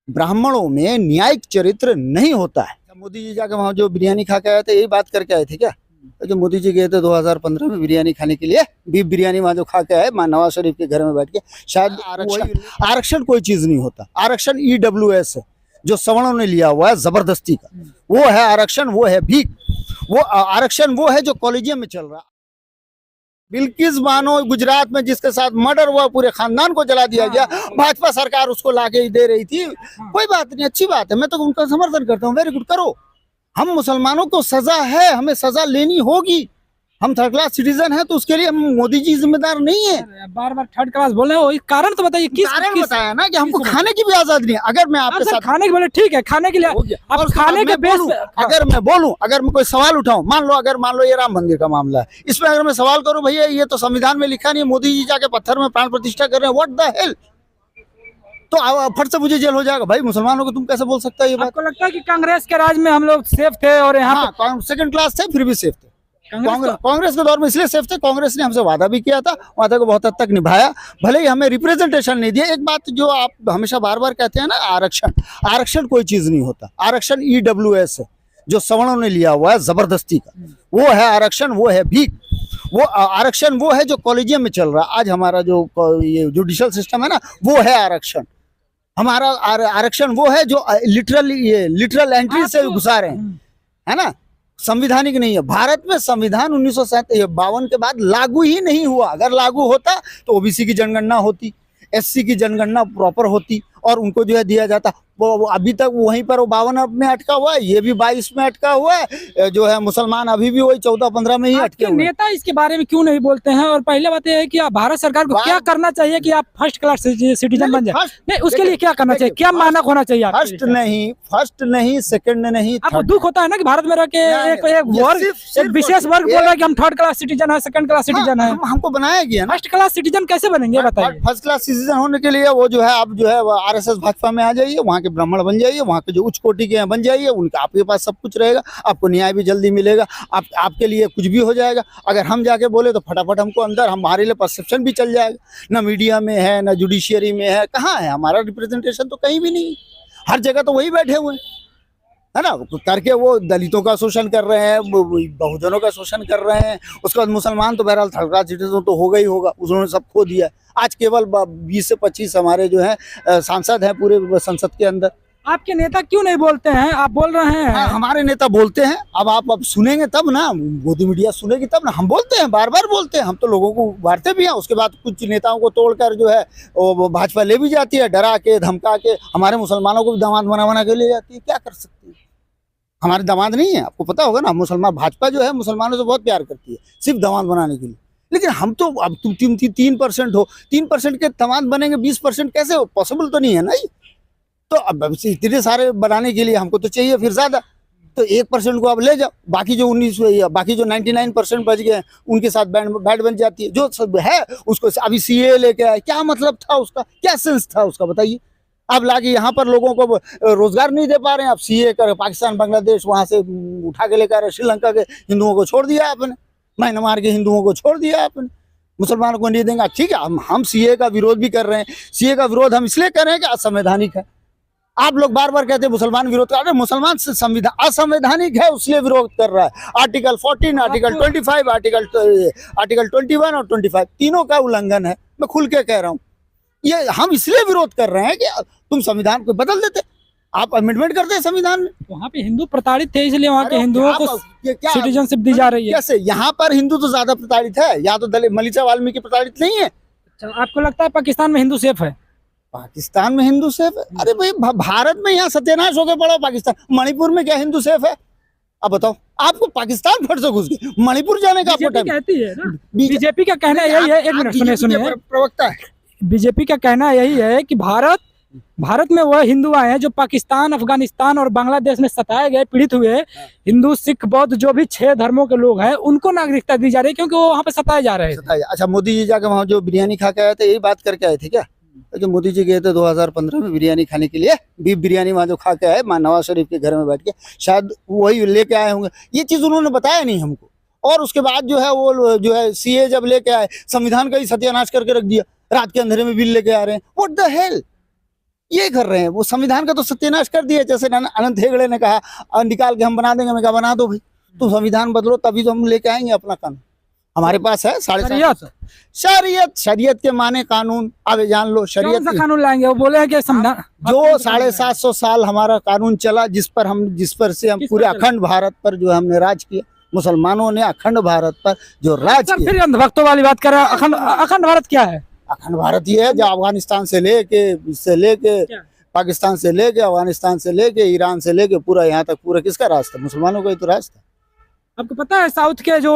ब्राह्मणों में न्यायिक चरित्र नहीं होता है। मोदी जी जाके वहाँ जो बिरयानी खा के आए थे, यही बात करके आए थे क्या? जो मोदी जी गए थे 2015 में बिरयानी खाने के लिए, बीफ बिरयानी वहाँ जो खा के आए मां नवाज शरीफ के घर में बैठ के, शायद आरक्षण कोई चीज नहीं होता। आरक्षण EWS है जो सवर्णों ने लिया हुआ है जबरदस्ती का, वो है आरक्षण, वो है भीख। वो आरक्षण वो है जो कॉलेजियम में चल रहा है। बिल्किस बानो गुजरात में जिसके साथ मर्डर हुआ, पूरे खानदान को जला दिया गया, भाजपा सरकार उसको लाके दे रही थी। कोई बात नहीं, अच्छी बात है, मैं तो उनका समर्थन करता हूँ, वेरी गुड, करो। हम मुसलमानों को सजा है, हमें सजा लेनी होगी। हम थर्ड क्लास सिटीजन हैं तो उसके लिए हम मोदी जी जिम्मेदार नहीं है। बार बार थर्ड क्लास बोल रहे हो, कारण तो बताइए, किस कारण बताया ना कि हमको खाने की भी आजादी नहीं है। अगर मैं आपके साथ खाने के बोले ठीक है, खाने के लिए आप खाने के बेस पे अगर मैं बोलूं, अगर मैं कोई सवाल उठाऊं, मान लो ये राम मंदिर का मामला है, इसमें अगर मैं सवाल करूं, भैया ये तो संविधान में लिखा नहीं, मोदी जी जाके पत्थर में प्राण प्रतिष्ठा कर रहे हैं, व्हाट द हेल, तो फट से मुझे जेल हो जाएगा। भाई मुसलमानों को तुम कैसे बोल सकते हो ये बात? आपको लगता है कि कांग्रेस के राज में हम लोग सेफ थे और यहाँ सेकंड क्लास थे, फिर भी सेफ थे। कांग्रेस कांग्रेस के दौर में इसलिए सेफ थे, कांग्रेस ने हमसे वादा भी किया था, वादा को बहुत हद तक निभाया, भले ही हमें रिप्रेजेंटेशन नहीं दिया। एक बात जो आप हमेशा बार बार कहते हैं ना, आरक्षण कोई चीज नहीं होता। आरक्षण EWS है जो सवर्णों ने लिया हुआ है जबरदस्ती का, वो है आरक्षण, वो है भीख। वो आरक्षण वो है जो कॉलेजियम में चल रहा है। आज हमारा जो ये जुडिशियल सिस्टम है ना, वो है आरक्षण। हमारा आरक्षण वो है जो लिटरल एंट्री से घुसा रहे हैं, है ना, संविधानिक नहीं है। भारत में संविधान 1952 के बाद लागू ही नहीं हुआ। अगर लागू होता तो OBC की जनगणना होती, SC की जनगणना प्रॉपर होती और उनको जो है दिया जाता। वो अभी तक वहीं पर 52 में अटका हुआ है, ये भी 22 में अटका हुआ है, जो है मुसलमान अभी भी वही 14-15 में ही अटके हुए। नेता इसके बारे में क्यों नहीं बोलते हैं? और पहले बात यह है कि भारत सरकार को क्या करना चाहिए कि आप फर्स्ट क्लास सिटीजन बन जाए? नहीं, उसके लिए क्या करना चाहिए, क्या मानक होना चाहिए? फर्स्ट नहीं, सेकंड नहीं। आपको दुख होता है ना कि भारत में रह के एक विशेष वर्ग बोल रहा है कि हम थर्ड क्लास सिटीजन है, सेकंड क्लास सिटीजन है। हमको बनाया गया, फर्स्ट क्लास सिटीजन कैसे बनेंगे बताइए? फर्स्ट क्लास सिटीजन होने के लिए वो जो है, आप जो है RSS भाजपा में आ जाइए, वहाँ के ब्राह्मण बन जाइए, वहाँ के जो उच्च कोटि के बन जाइए, उनका आपके पास सब कुछ रहेगा, आपको न्याय भी जल्दी मिलेगा, आपके लिए कुछ भी हो जाएगा। अगर हम जाके बोले तो फटाफट हमको अंदर, हमारे लिए परसेप्शन भी चल जाएगा। ना मीडिया में है, ना जुडिशियरी में है, कहाँ है हमारा रिप्रेजेंटेशन? तो कहीं भी नहीं, हर जगह तो वही बैठे हुए है ना, करके वो दलितों का शोषण कर रहे हैं, बहुजनों का शोषण कर रहे हैं। उसके बाद मुसलमान तो बहरहाल थर्ड क्लास सिटीजन तो होगा ही होगा, उन्होंने सब खो दिया। आज केवल 20 से 25 हमारे जो है सांसद हैं पूरे संसद के अंदर। आपके नेता क्यों नहीं बोलते हैं? आप बोल रहे हैं। हमारे नेता बोलते हैं, अब सुनेंगे तब ना, मोदी मीडिया सुनेगी तब ना। हम बोलते हैं, बार बार बोलते हैं, हम तो लोगों को उभारते भी हैं। उसके बाद कुछ नेताओं को तोड़कर जो है वो भाजपा ले भी जाती है, डरा के धमका के। हमारे मुसलमानों को भी दामाद बना के ले जाती है, क्या कर सकती है? हमारे दामाद नहीं है, आपको पता होगा ना। मुसलमान भाजपा जो है मुसलमानों से बहुत प्यार करती है, सिर्फ दामाद बनाने के लिए। लेकिन हम तो, अब तुम 3% हो, 3% के दामाद बनेंगे, 20% कैसे हो? पॉसिबल तो नहीं है ना ये। तो अब इतने सारे बनाने के लिए हमको तो चाहिए फिर ज्यादा, तो 1% को आप ले जाओ, बाकी जो 99% बच गए उनके साथ बैठ बन जाती है। जो सब है उसको अभी CA लेके आए, क्या मतलब था उसका, क्या सेंस था उसका, बताइए। आप लाके यहाँ पर लोगों को रोजगार नहीं दे पा रहे हैं, आप CA कर पाकिस्तान, बांग्लादेश वहां से उठा के लेकर श्रीलंका के हिंदुओं को छोड़ दिया आपने, म्यांमार के हिंदुओं को छोड़ दिया आपने, मुसलमानों को नहीं देंगे। ठीक है, हम CA का विरोध भी कर रहे हैं। CA का विरोध हम इसलिए कर रहे हैं कि असंवैधानिक है। आप लोग बार बार कहते हैं मुसलमान विरोध कर रहे हैं, मुसलमान से संविधान असंवैधानिक है, उसलिए विरोध कर रहा है। आर्टिकल 14, आर्टिकल 25, आर्टिकल 21 और 25 तीनों का उल्लंघन है। मैं खुल के कह रहा हूँ, ये हम इसलिए विरोध कर रहे हैं कि तुम संविधान को बदल देते, आप अमेंडमेंट करते हैं संविधान में। वहाँ पे हिंदू प्रताड़ित थे, इसलिए वहाँ के हिंदुओं को सिटीजनशिप दी जा रही है। कैसे? यहाँ पर हिंदू तो ज्यादा प्रताड़ित है, या तो दलित मनीषा वाल्मीकि प्रताड़ित नहीं है। आपको लगता है पाकिस्तान में हिंदू सेफ है? पाकिस्तान में हिंदू सेफ है? अरे भाई, भारत में यहाँ सत्यानाश होकर पड़ा पाकिस्तान। मणिपुर में क्या हिंदू सेफ है? अब बताओ, आपको पाकिस्तान फट से घुस गई, मणिपुर जाने का आपको टाइम कहती है ना। बीजेपी का कहना यही है, एक मिनट सुनिए, प्रवक्ता है बीजेपी का कहना यही है कि भारत में वह हिंदू आए हैं जो पाकिस्तान, अफगानिस्तान और बांग्लादेश में सताए गए, पीड़ित हुए हिंदू, सिख, बौद्ध, जो भी 6 धर्मों के लोग हैं, उनको नागरिकता दी जा रही है क्योंकि वो वहाँ पे सताए जा रहे हैं। अच्छा, मोदी जी जाके वहाँ जो बिरयानी खा के आए थे, यही बात करके आए थे क्या? जो मोदी जी गए थे 2015 में बिरयानी खाने के लिए, बीफ बिरयानी वहाँ जो खा के आए मां नवाज शरीफ के घर में बैठ के, शायद वही लेके आए होंगे। ये चीज उन्होंने बताया नहीं हमको। और उसके बाद जो है वो जो है CA जब लेके आए, संविधान का ही सत्यानाश करके रख दिया। रात के अंधेरे में बिल लेके आ रहे हैं, व्हाट द हेल। ये कर रहे हैं। वो संविधान का तो सत्यानाश कर दिया, जैसे अनंत हेगड़े ने कहा निकाल के हम बना देंगे। मैं कहा बना दो भाई, तुम संविधान बदलो तभी तो हम लेके आएंगे अपना कानून। हमारे पास है 750 शरीयत के माने कानून। अब जान लो शरीयत कौन सा कानून लाएंगे? वो बोले हैं कि संविधान जो 750 साल हमारा कानून चला, जिस पर से हम पूरे अखंड भारत पर जो हमने राज किया, मुसलमानों ने अखंड भारत पर जो राज किया। फिर अंधभक्तों वाली बात कर रहे हैं। अखंड भारत क्या है? अखंड भारत ये है जो अफगानिस्तान से लेके पाकिस्तान से लेके अफगानिस्तान से लेके ईरान से लेके पूरा यहाँ तक पूरा किसका राज था? मुसलमानों का ही तो राज था। आपको पता है साउथ के जो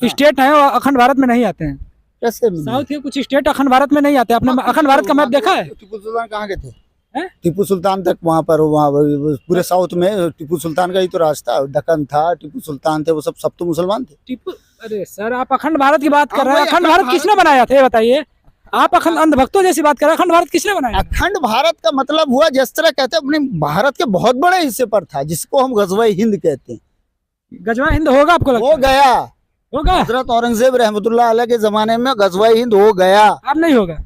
स्टेट हैं वो अखंड भारत में नहीं आते हैं। कैसे? साउथ के कुछ स्टेट अखंड भारत में नहीं आते। आपने अखंड भारत का मैप देखा है? टीपू सुल्तान कहाँ के थे? टीपू सुल्तान तक वहाँ पूरे साउथ में टीपू सुल्तान का ही तो राज था। दक्कन था, टीपू सुल्तान थे, वो सब तो मुसलमान थे। टीपू, अरे सर आप अखंड भारत की बात कर रहे हैं। अखंड भारत किसने बनाया था ये बताइए? आप अखंड अंधभक्तों जैसी बात कर रहे हैं। अखंड भारत किसने बनाया? अखंड भारत का मतलब हुआ जिस तरह कहते हैं अपने भारत के बहुत बड़े हिस्से पर था, जिसको हम गजवा हिंद कहते हैं। गजवा हिंद होगा आपको लगता है? हो गया, होगा। हजरत औरंगजेब रहमतुल्लाह अलैह के जमाने में गजवा हिंद हो गया। अब नहीं होगा।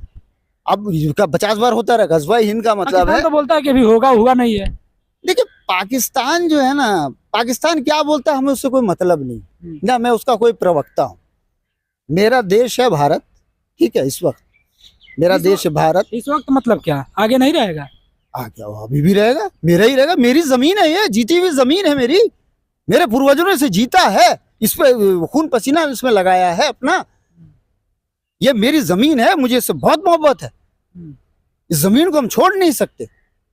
अब 50 बार होता रहा। गजवा हिंद का मतलब है तो बोलता है कि अभी होगा, हुआ नहीं है। देखिए पाकिस्तान जो है ना, पाकिस्तान क्या बोलता है हमें उससे कोई मतलब नहीं ना, मैं उसका कोई प्रवक्ता हूँ। मेरा देश है भारत, ठीक है। इस वक्त मेरा देश है भारत। इस वक्त मतलब क्या? आगे नहीं रहेगा? आगे अभी भी रहेगा, मेरा ही रहेगा। मेरी जमीन है ये, जीती हुई जमीन है मेरी। मेरे पूर्वजों ने इसे जीता है, इस पे खून पसीना इसमें लगाया है अपना। ये मेरी जमीन है, मुझे इससे बहुत मोहब्बत है। इस जमीन को हम छोड़ नहीं सकते,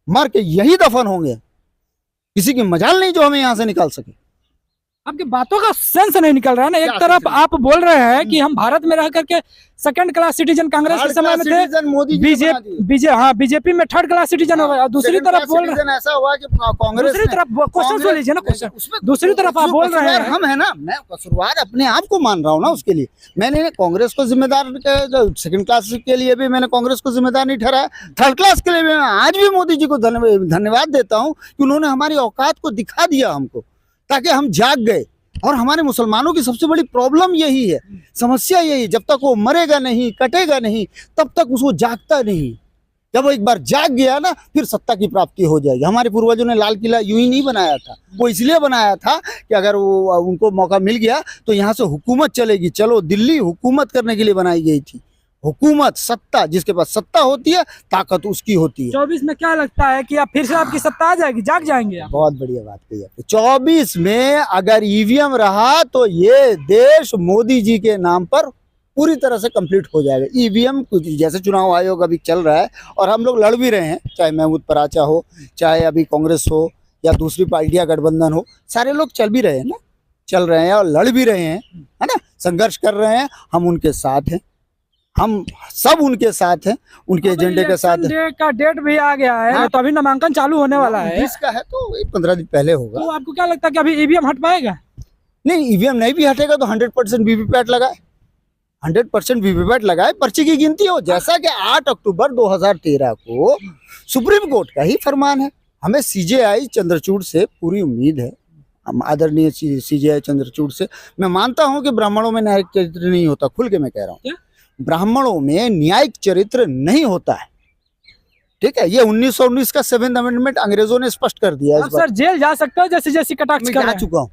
मर के यही दफन होंगे। किसी की मजाल नहीं जो हमें यहाँ से निकाल सके। आपकी बातों का सेंस नहीं निकल रहा है ना। एक तरफ आप बोल रहे हैं कि हम भारत में रह करके सेकंड क्लास सिटीजन कांग्रेस के समय में थे, बीजेपी में थर्ड क्लास सिटीजन हो गया। दूसरी तरफ बोल रहे हैं ऐसा हुआ कि कांग्रेस, दूसरी तरफ क्वेश्चन सुन लीजिए ना, क्वेश्चन दूसरी तरफ आप बोल रहे हैं। हम है ना, मैं कसूरवार अपने आप को मान रहा हूँ ना। उसके लिए मैंने कांग्रेस को जिम्मेदार, सेकंड क्लास के लिए भी मैंने कांग्रेस को जिम्मेदार नहीं ठहराया, थर्ड क्लास के लिए भी मैं आज भी मोदी जी को धन्यवाद देता हूँ कि उन्होंने हमारी औकात को दिखा दिया हमको, ताकि हम जाग गए। और हमारे मुसलमानों की सबसे बड़ी प्रॉब्लम यही है, समस्या यही है, जब तक वो मरेगा नहीं, कटेगा नहीं, तब तक उसको जागता नहीं। जब वो एक बार जाग गया ना, फिर सत्ता की प्राप्ति हो जाएगी। हमारे पूर्वजों ने लाल किला यूं ही नहीं बनाया था, वो इसलिए बनाया था कि अगर वो उनको मौका मिल गया तो यहाँ से हुकूमत चलेगी। चलो दिल्ली हुकूमत करने के लिए बनाई गई थी। हुकूमत, सत्ता, जिसके पास सत्ता होती है ताकत उसकी होती है। 24 में क्या लगता है कि आप फिर से आपकी सत्ता आ जाएगी, जाग जाएंगे आप? बहुत बढ़िया बात कही आपने। 24 में अगर ईवीएम रहा तो ये देश मोदी जी के नाम पर पूरी तरह से कंप्लीट हो जाएगा। ईवीएम जैसे चुनाव आयोग अभी चल रहा है और हम लोग लड़ भी रहे हैं, चाहे महमूद पराचा हो, चाहे अभी कांग्रेस हो या दूसरी पार्टियां गठबंधन हो, सारे लोग चल भी रहे हैं ना, चल रहे हैं और लड़ भी रहे हैं, है ना, संघर्ष कर रहे हैं। हम उनके साथ हैं, हम सब उनके साथ हैं, उनके एजेंडे के साथ हैं। का डेट भी आ गया है। हाँ? तो अभी नामांकन चालू होने वाला है। इसका है तो 15 दिन पहले होगा। तो आपको क्या लगता है कि अभी ईवीएम हट पाएगा? नहीं, ईवीएम नहीं भी हटेगा तो 100% वीवीपैट लगाए, 100% वीवीपैट लगाए, पर्ची की गिनती हो। जैसा कि 8 अक्टूबर 2013 को सुप्रीम कोर्ट का ही फरमान है। हमें सीजेआई चंद्रचूड़ से पूरी उम्मीद है, हम आदरणीय सीजेआई चंद्रचूड़ से। मैं मानता हूं कि ब्राह्मणों में न्यायिक चरित्र नहीं होता, खुल के मैं कह रहा हूँ, ब्राह्मणों में न्यायिक चरित्र नहीं होता है, ठीक है। ये 1919 का 7th अमेंडमेंट अंग्रेजों ने स्पष्ट कर दिया। आप सर जेल जा सकते हो जैसे जैसी कटाक्ष कर रहे हैं। जा चुका हूँ,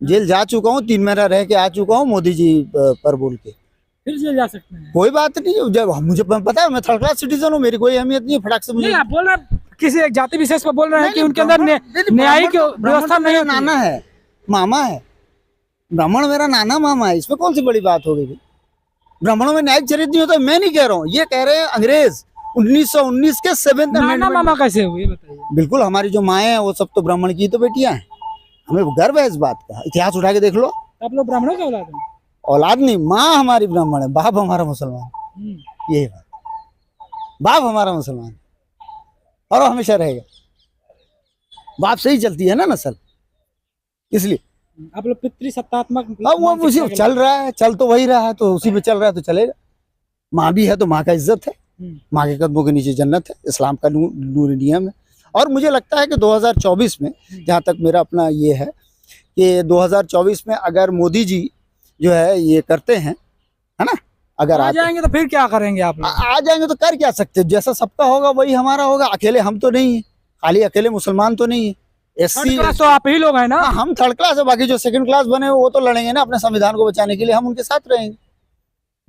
जेल जा चुका हूँ, 3 महीना रह के आ चुका हूँ मोदी जी पर बोल के। फिर जेल जा सकते हैं, कोई बात नहीं। जब मुझे पता है मैं थर्ड क्लास सिटीजन हूँ, मेरी कोई अहमियत नहीं है। फटाक से मुझे आप बोल रहे हैं किसी एक जाति विशेष पर बोल रहे हैं कि उनके अंदर न्यायिक व्यवस्था नहीं है। नाना है, मामा है, ब्राह्मण मेरा नाना मामा है, इसमें कौन सी बड़ी बात हो गई? ब्राह्मणों में न्यायिक चरित्र नहीं होता, मैं नहीं कह रहा हूँ, ये कह रहे हैं अंग्रेज 1919 के 7th अमेंडमेंट। मामा कैसे हुए बताइए? बिल्कुल, हमारी जो माएँ हैं वो सब तो ब्राह्मण की तो बेटियां हैं, हमें गर्व है इस बात का। इतिहास उठा के देख लो। आप लोग ब्राह्मणों के औलाद हैं? औलाद नहीं, माँ हमारी ब्राह्मण है, बाप हमारा मुसलमान। यही बात, बाप हमारा मुसलमान और हमेशा रहेगा। बाप से ही चलती है ना नस्ल, इसलिए आप लोग पितृसत्तात्मक। अब वो उसी चल रहा है, चल तो वही रहा है, तो उसी पे चल रहा है तो चलेगा। माँ भी है तो माँ का इज्जत है, माँ के कदमों के नीचे जन्नत है, इस्लाम का नूर नियम है। और मुझे लगता है कि 2024 में, जहाँ तक मेरा अपना ये है कि 2024 में अगर मोदी जी जो है ये करते हैं, है ना, अगर आ आते जाएंगे तो फिर क्या करेंगे आप लोग? आ जाएंगे तो कर क्या सकते हैं? जैसा सबका होगा वही हमारा होगा। अकेले हम तो नहीं है, खाली अकेले मुसलमान तो नहीं है। थर्ड एससी क्लास तो आप ही लोग हैं ना। हम थर्ड क्लास है, बाकी जो सेकंड क्लास बने हैं, वो तो लड़ेंगे ना अपने संविधान को बचाने के लिए, हम उनके साथ रहेंगे।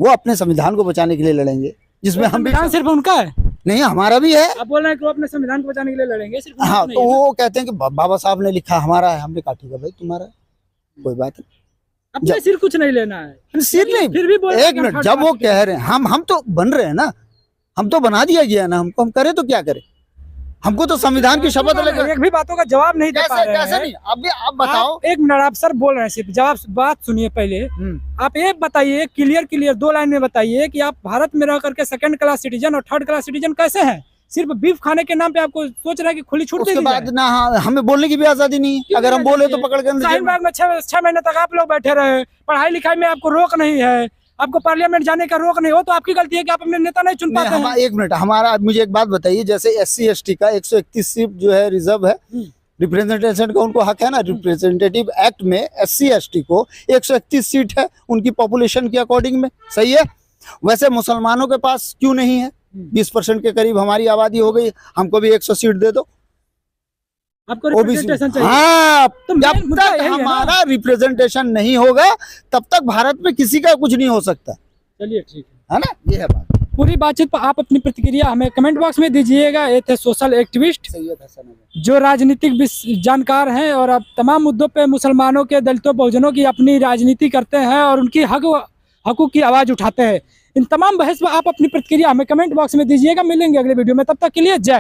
वो अपने संविधान को बचाने के लिए लड़ेंगे, जिसमें हम भी संविधान सिर्फ उनका है? नहीं, हमारा भी है। आप बोल रहे हैं कि वो अपने संविधान को बचाने के लिए लड़ेंगे, सिर्फ उनका हाँ, नहीं तो है ना? वो कहते हैं कि बाबा साहब ने लिखा, हमारा है। हमने कहा ठीक है भाई, तुम्हारा है, कोई बात नहीं। अपने सिर कुछ नहीं लेना है। सिर नहीं, फिर भी बोल रहे हैं एक कि हम मिनट, थर्ड जब वो क्लास कह रहे हैं, हम तो बन रहे हैं ना, हम तो बना दिया गया ना हमको, हम करें तो क्या करें? हमको तो संविधान की शपथ लेकर एक भी बातों का जवाब नहीं दे पा कैसे रहे कैसे हैं। नहीं? अभी आप बताओ। एक मिनट, आप सर बोल रहे हैं, सिर्फ जवाब बात सुनिए पहले। आप ये बताइए, क्लियर 2 लाइन में बताइए कि आप भारत में रह करके सेकंड क्लास सिटीजन और थर्ड क्लास सिटीजन कैसे हैं? सिर्फ बीफ खाने के नाम पे आपको सोच रहे हैं कि खुली छूट दे उसके दी बाद जाए? ना, हमें बोलने की भी आजादी नहीं है। क्यों अगर हम नहीं बोले आजादी तो है? पकड़ के अंदर जेल शाहीन में। बाग में 6 महीने तक आप लोग बैठे रहे, पढ़ाई लिखाई में आपको रोक नहीं है, आपको पार्लियामेंट जाने का रोक नहीं हो, तो आपकी गलती है कि आप अपने नेता नहीं चुन पाते हैं। एक मिनट, हमारा मुझे एक बात बताइए, जैसे SC ST का 131 सीट जो है रिजर्व है, रिप्रेजेंटेशन का उनको हक है ना। रिप्रेजेंटेटिव एक्ट में SC ST को 131 सीट है उनकी पॉपुलेशन के अकॉर्डिंग में, सही है। वैसे मुसलमानों के पास क्यों नहीं है? 20% के करीब हमारी आबादी हो गई, हमको भी 100 सीट दे दो। आपको OBC रिप्रेजेंटेशन चाहिए। हाँ, तो जब मेन मुद्दा तक यही है ना। हमारा रिप्रेजेंटेशन नहीं होगा तब तक भारत में किसी का कुछ नहीं हो सकता, चलिए ठीक है ना। ये है बात। पूरी बातचीत पर आप अपनी प्रतिक्रिया हमें कमेंट बॉक्स में दीजिएगा। ये थे सोशल एक्टिविस्ट सैयद हसन अली। जो राजनीतिक जानकार हैं और अब तमाम मुद्दों पे मुसलमानों के, दलितों, बहुजनों की अपनी राजनीति करते हैं और उनकी हकूक की आवाज उठाते हैं। इन तमाम बहस पर आप अपनी प्रतिक्रिया हमें कमेंट बॉक्स में दीजिएगा। मिलेंगे अगले वीडियो में, तब तक के लिए जय हिंद।